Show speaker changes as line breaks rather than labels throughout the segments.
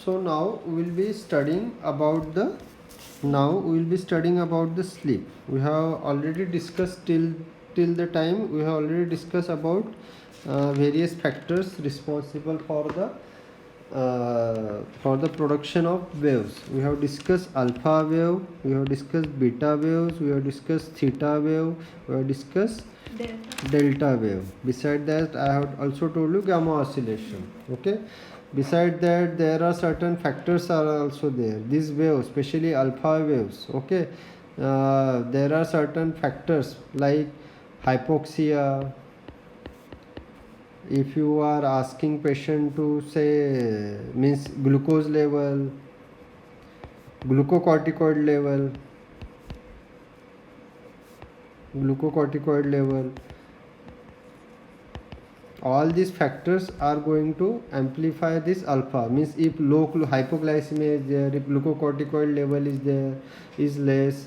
So now we will be studying about the sleep. We have already discussed till the time we have already discussed about various factors responsible for the production of waves. We have discussed alpha wave, we have discussed beta waves, we have discussed theta wave, we have discussed delta wave. Beside that, I have also told you gamma oscillation. Okay. Beside that, there are certain factors are also there. These waves, especially alpha waves. Okay. There are certain factors like hypoxia. If you are asking patient to say means glucose level, glucocorticoid level, all these factors are going to amplify this alpha. Means if low hypoglycemia is there, if glucocorticoid level is less,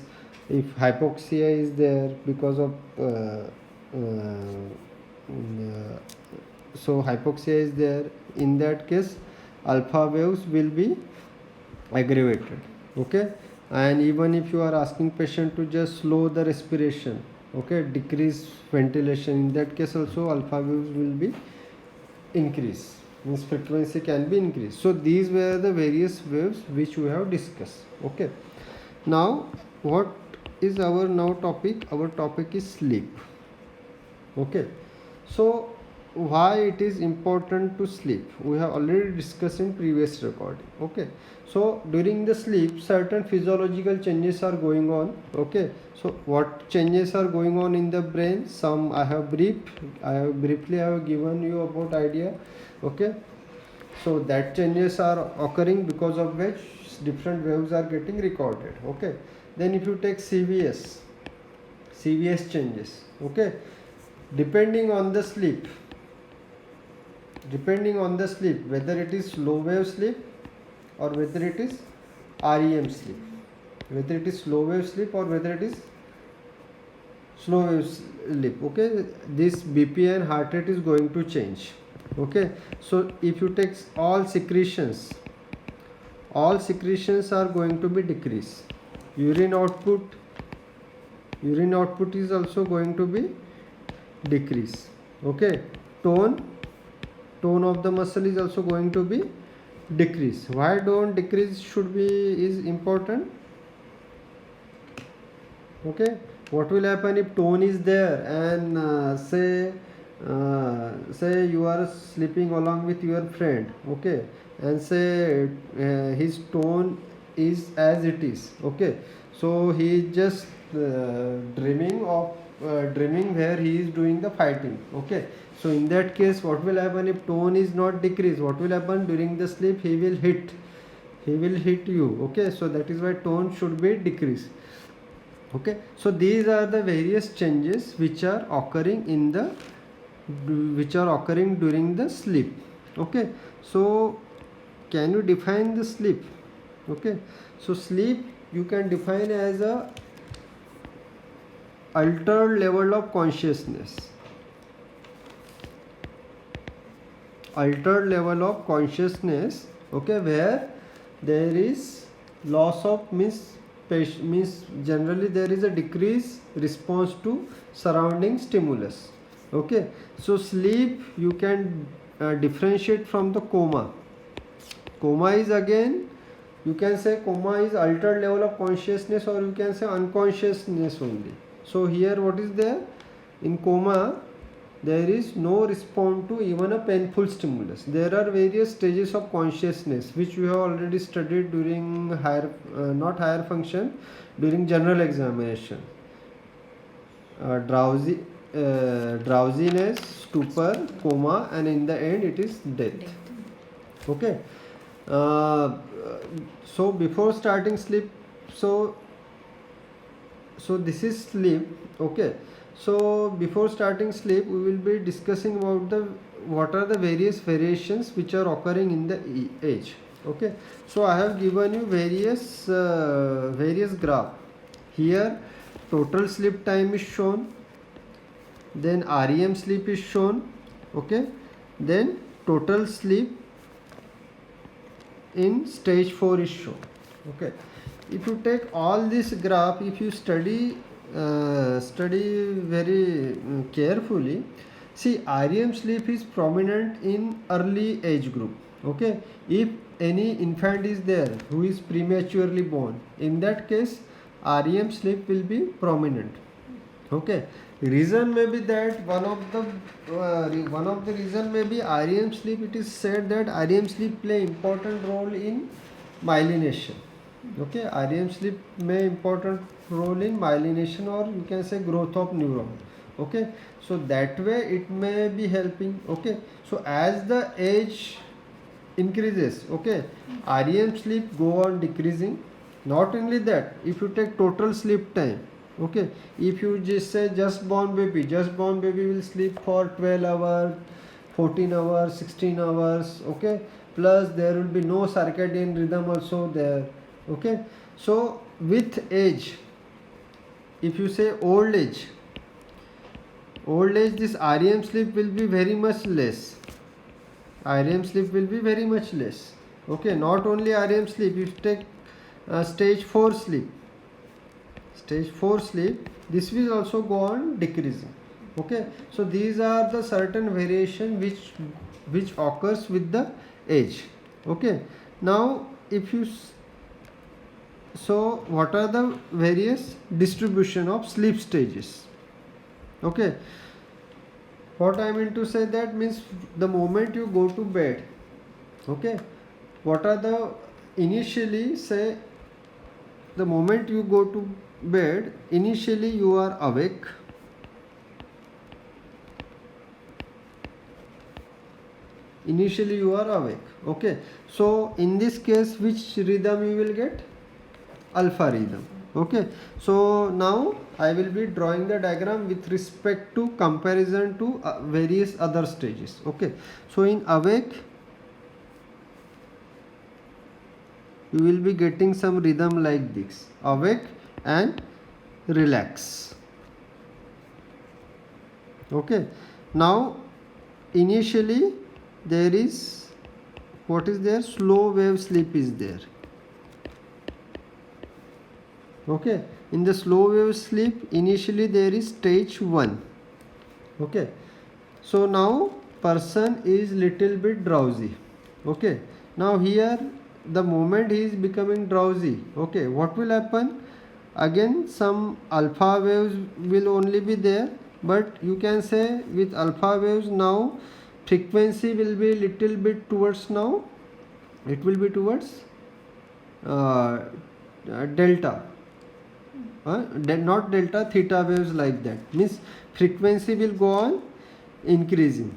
if hypoxia is there because of so hypoxia is there, in that case alpha waves will be aggravated. Okay. And even if you are asking patient to just slow the respiration, okay, decrease ventilation, in that case also alpha waves will be increase, means frequency can be increased. So these were the various waves which we have discussed. Okay. Now what is our topic? Our topic is sleep. Okay. So why it is important to sleep, we have already discussed in previous recording. Okay. So during the sleep certain physiological changes are going on. Okay. So what changes are going on in the brain, some I have briefly given you about idea. Okay. So that changes are occurring, because of which different waves are getting recorded. Okay. Then if you take CVS changes. Okay. Depending on the sleep, whether it is low wave sleep or whether it is REM sleep, whether it is slow wave sleep or whether it is slow wave sleep. Okay. This BP and heart rate is going to change. Okay. So if you take all secretions are going to be decreased. Urine output is also going to be decrease. Okay. Tone of the muscle is also going to be decrease. Why don't decrease should be is important. Okay. What will happen if tone is there and say you are sleeping along with your friend. Okay. And say his tone is as it is. Okay. So he is just dreaming where he is doing the fighting. Okay. So in that case, what will happen if tone is not decreased? What will happen during the sleep? He will hit you. Okay. So that is why tone should be decreased. Okay. So these are the various changes which are occurring during the sleep. Okay. So can you define the sleep? Okay. So sleep you can define as a altered level of consciousness. Okay, where there is loss of means generally there is a decreased response to surrounding stimulus. Okay. So sleep you can differentiate from the coma. Coma is, again you can say coma is altered level of consciousness, or you can say unconsciousness only. So here what is there? In coma there is no response to even a painful stimulus. There are various stages of consciousness which we have already studied during not higher function, during general examination. Drowsiness, stupor, coma, and in the end it is death. Okay. So before starting sleep, so this is sleep. Okay. So before starting sleep we will be discussing about what are the various variations which are occurring in the age. Okay. So I have given you various graph. Here total sleep time is shown, then REM sleep is shown. Okay. Then total sleep in stage 4 is shown. Okay, if you take all this graph, if you study very carefully, see REM sleep is prominent in early age group. Okay, if any infant is there who is prematurely born, in that case REM sleep will be prominent. Okay, reason may be that one of the reason may be REM sleep. It is said that REM sleep play important role in myelination. Okay, REM sleep may important role in myelination, or you can say growth of neuron. Okay, so that way it may be helping. Okay, so as the age increases, okay, REM sleep go on decreasing. Not only that, if you take total sleep time, okay, if you just say just born baby will sleep for 12 hours, 14 hours, 16 hours. Okay, plus there will be no circadian rhythm also there. Okay, so with age, if you say old age, this REM sleep will be very much less. REM sleep will be very much less. Okay, not only REM sleep, if you take stage 4 sleep, this will also go on decreasing. Okay, so these are the certain variation which occurs with the age. Okay, now if you so what are the various distribution of sleep stages? Okay, what I mean to say that means the moment you go to bed, okay, what are the initially say the moment you go to bed, initially you are awake. Okay, so in this case which rhythm you will get? Alpha rhythm. Okay, so now I will be drawing the diagram with respect to comparison to various other stages. Okay, so in awake you will be getting some rhythm like this: awake and relax. Okay, now initially there is what is there? Slow wave sleep is there. Okay, in the slow wave sleep initially there is stage 1. Okay, so now person is little bit drowsy. Okay, now here the moment he is becoming drowsy, okay, what will happen? Again some alpha waves will only be there, but you can say with alpha waves now frequency will be little bit towards, now it will be towards delta, not delta, theta waves, like that. Means frequency will go on increasing,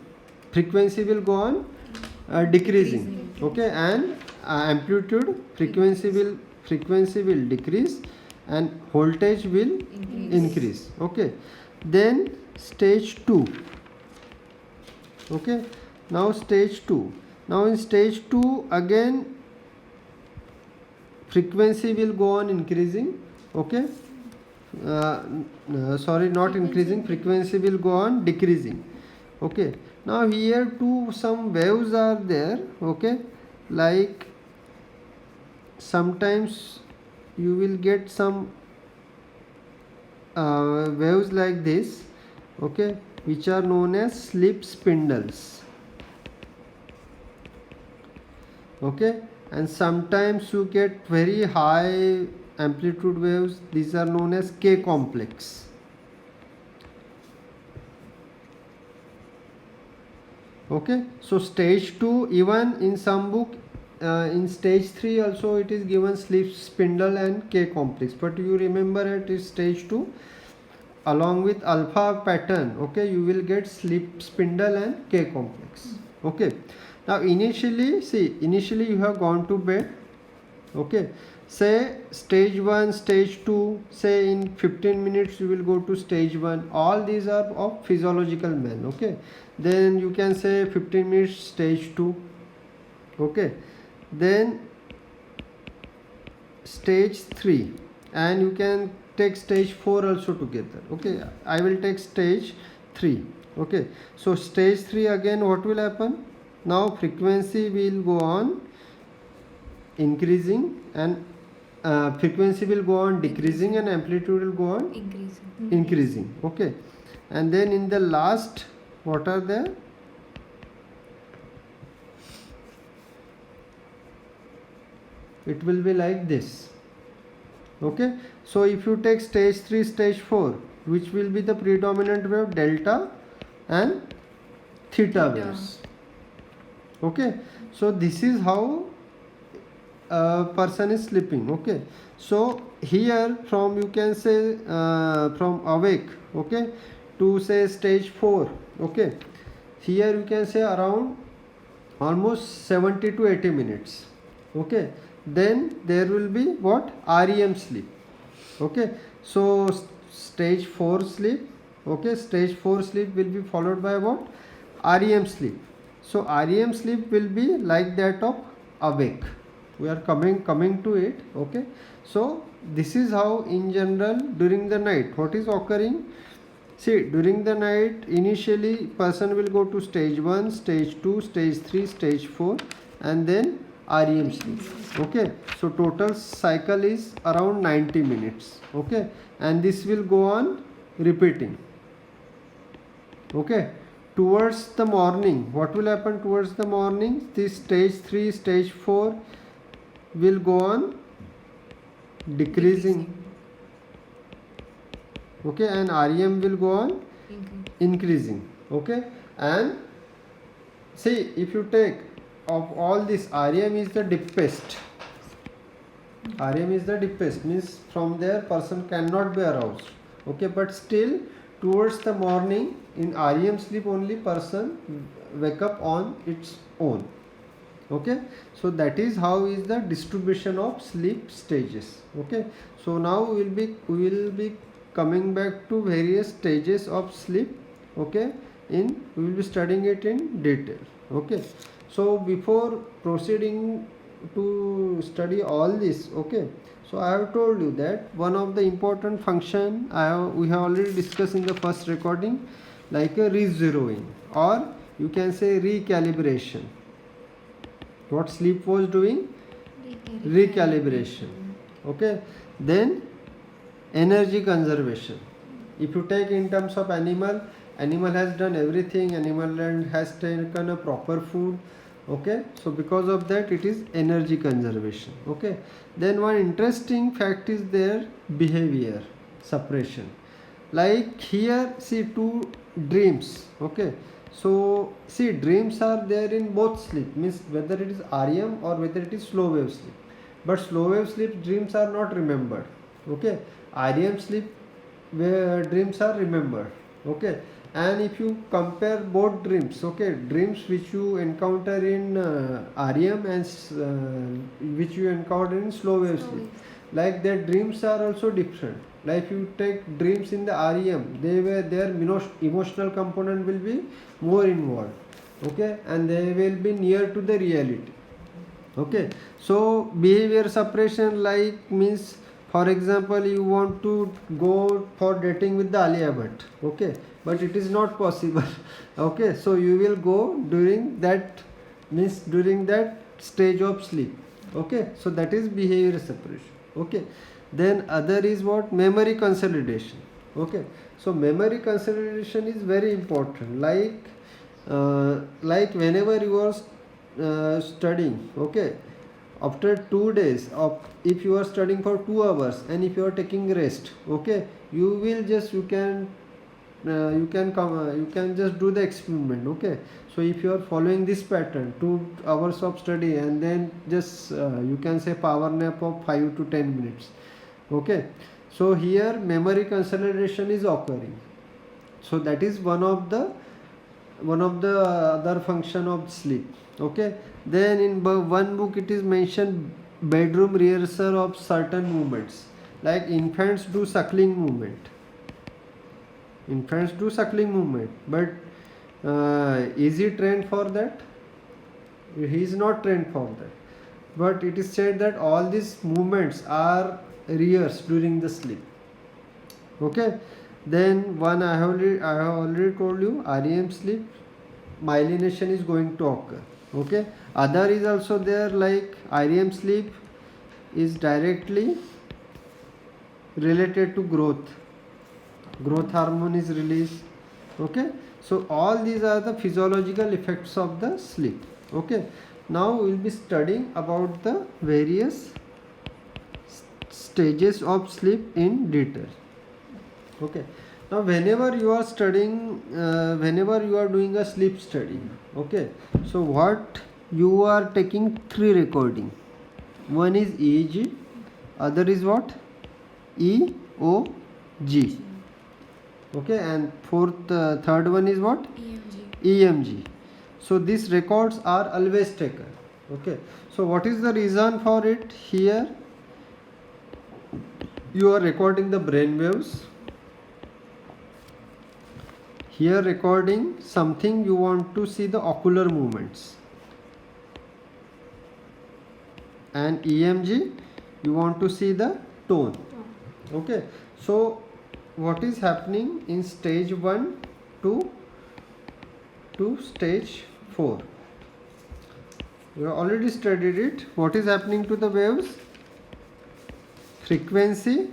frequency will go on decreasing. Okay, and amplitude frequency will decrease and voltage will increase. Okay, then stage 2. Okay, now stage 2. Now in stage 2 again frequency will go on increasing. Okay, sorry, not increasing, frequency will go on decreasing. Okay, now here too some waves are there. Okay, like sometimes you will get some waves like this, okay, which are known as sleep spindles. Okay, and sometimes you get very high amplitude waves. These are known as K complex. Okay, so stage 2, even in some book in stage 3 also it is given sleep spindle and K complex, but you remember it is stage 2 along with alpha pattern. Okay, you will get sleep spindle and K complex. Okay, now initially you have gone to bed. Okay, say stage 1, stage 2, say in 15 minutes you will go to stage 1. All these are of physiological man. Okay, then you can say 15 minutes stage 2. Okay, then stage 3, and you can take stage 4 also together. Okay, I will take stage 3. Okay, so stage 3 again what will happen? Now frequency will go on increasing, and frequency will go on decreasing, and amplitude will go on increasing. Okay, and then in the last, what are there? It will be like this. Okay, so if you take stage 3, stage 4, which will be the predominant wave? Delta and theta waves. Okay, so this is how a person is sleeping. Okay, so here from, you can say, from awake, okay, to say stage 4, okay, here you can say around almost 70 to 80 minutes. Okay, then there will be what? REM sleep. Okay, so stage 4 sleep. Okay, stage 4 sleep will be followed by what? REM sleep. So REM sleep will be like that of awake. We are coming to it. Okay, so this is how in general during the night what is occurring. See, during the night initially person will go to stage 1, stage 2, stage 3, stage 4, and then REM sleep. Okay, so total cycle is around 90 minutes. Okay, and this will go on repeating. Okay, towards the morning, what will happen towards the morning? This stage 3, stage 4 will go on decreasing. Okay, and REM will go on increasing. Okay, and see, if you take of all this, REM is the deepest. REM is the deepest, means from there person cannot be aroused. Okay, but still towards the morning in REM sleep only person wake up on its own. Okay, so that is how is the distribution of sleep stages. Okay, so now we will be coming back to various stages of sleep. Okay, we will be studying it in detail. Okay, so before proceeding to study all this, okay, so I have told you that one of the important function we have already discussed in the first recording, like a re-zeroing, or you can say recalibration. What sleep was doing? Recalibration. Okay, then energy conservation. If you take in terms of animal has done everything, animal has taken a proper food. Okay, so because of that it is energy conservation. Okay, then one interesting fact is there, behavior suppression. Like here, see, two dreams. Okay, so see, dreams are there in both sleep, means whether it is REM or whether it is slow wave sleep. But slow wave sleep dreams are not remembered. Okay, REM sleep where dreams are remembered. Okay, and if you compare both dreams, okay, dreams which you encounter in REM and which you encounter in slow wave sleep, like their dreams are also different. Like if you take dreams in the REM, their emotional component will be more involved. Okay, and they will be near to the reality. Okay, so behavior suppression, like, means, for example, you want to go for dating with the Alia Bhatt. Okay, but it is not possible. Okay, so you will go during that, means during that stage of sleep. Okay, so that is behavior suppression. Okay, then other is what? Memory consolidation. Okay, so memory consolidation is very important. Like whenever you are studying, okay, after 2 days of, if you are studying for 2 hours and if you are taking rest, okay, you will just, you can just do the experiment. Okay, so if you are following this pattern, 2 hours of study and then just you can say power nap of 5 to 10 minutes. Okay, so here memory consolidation is occurring. So that is one of the other function of sleep. Okay, then in one book it is mentioned bedroom rehearsal of certain movements, like infants do suckling movement. But is he trained for that? He is not trained for that, but it is said that all these movements are rehearsed during the sleep. Okay, then one I have already told you, REM sleep, myelination is going to occur. Okay, other is also there, like REM sleep is directly related to growth hormone is released. Okay, so all these are the physiological effects of the sleep. Okay, now we will be studying about the various stages of sleep in detail. Okay, now whenever you are studying, whenever you are doing a sleep study, okay, so what you are taking three recording. One is EEG, other is what, EOG, okay, and third one is what, EMG. So these records are always taken. Okay, so what is the reason for it? Here you are recording the brain waves. Here recording something, you want to see the ocular movements, and EMG you want to see the tone. Okay, so what is happening in stage 1 to stage 4? We have already studied it. What is happening to the waves? Frequency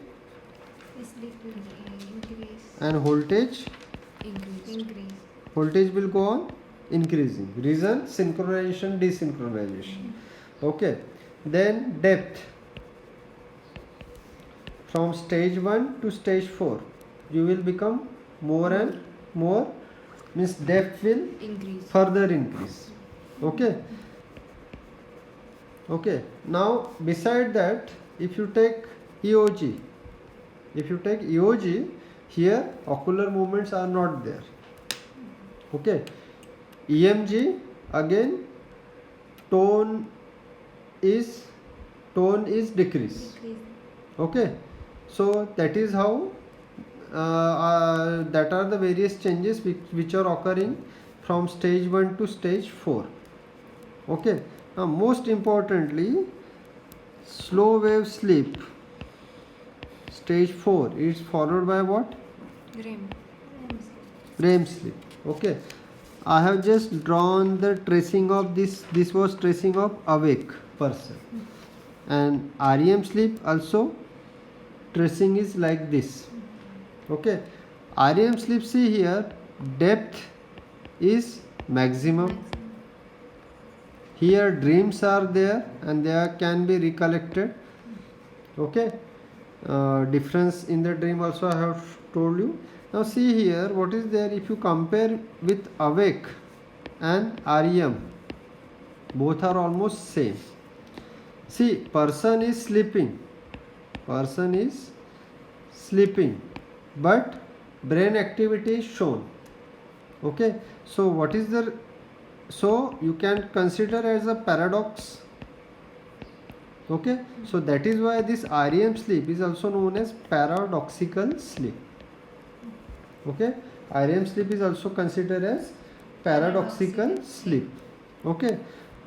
and voltage. Voltage will go on increasing. Reason, synchronization, desynchronization. Okay, then depth. From stage 1 to stage 4, you will become more and more, means depth will further increase. Okay, okay, now beside that, if you take EOG, here ocular movements are not there. Okay, EMG, again tone is decreased. Okay, so that is how that are the various changes which are occurring from stage 1 to stage 4. Okay, now most importantly, slow wave sleep stage 4 is followed by what? REM sleep. Okay, I have just drawn the tracing of this was tracing of awake person, and REM sleep also tracing is like this. Okay, REM sleep, see here, depth is maximum. Here dreams are there and they can be recollected. Okay, difference in the dream also I have told you. Now see here what is there. If you compare with awake and REM, both are almost same. See, person is sleeping, but brain activity is shown. Okay, so what is the, so you can consider as a paradox. Okay, so that is why this REM sleep is also known as paradoxical sleep. Okay, REM sleep is also considered as paradoxical sleep. Okay,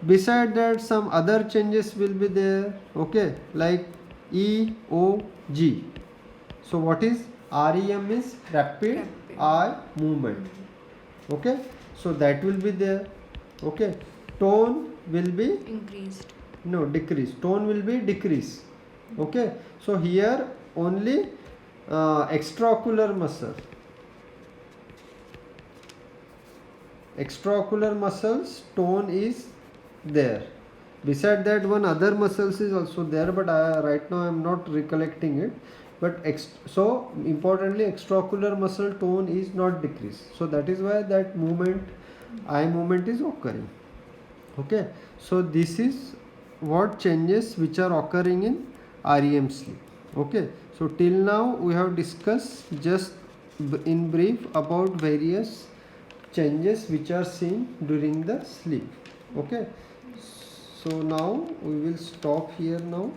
beside that some other changes will be there. Okay, like EOG. So what is REM? Is rapid eye movement. Okay, so that will be there. Okay, tone will be decrease. Tone will be decrease. Okay, so here only extraocular muscles tone is there. Beside that, one other muscles is also there, but right now I am not recollecting it. But so importantly, extraocular muscle tone is not decreased. So that is why that movement, eye movement is occurring. Okay, so this is what changes which are occurring in REM sleep. Okay, so till now we have discussed just in brief about various changes which are seen during the sleep. Okay, so now we will stop here now.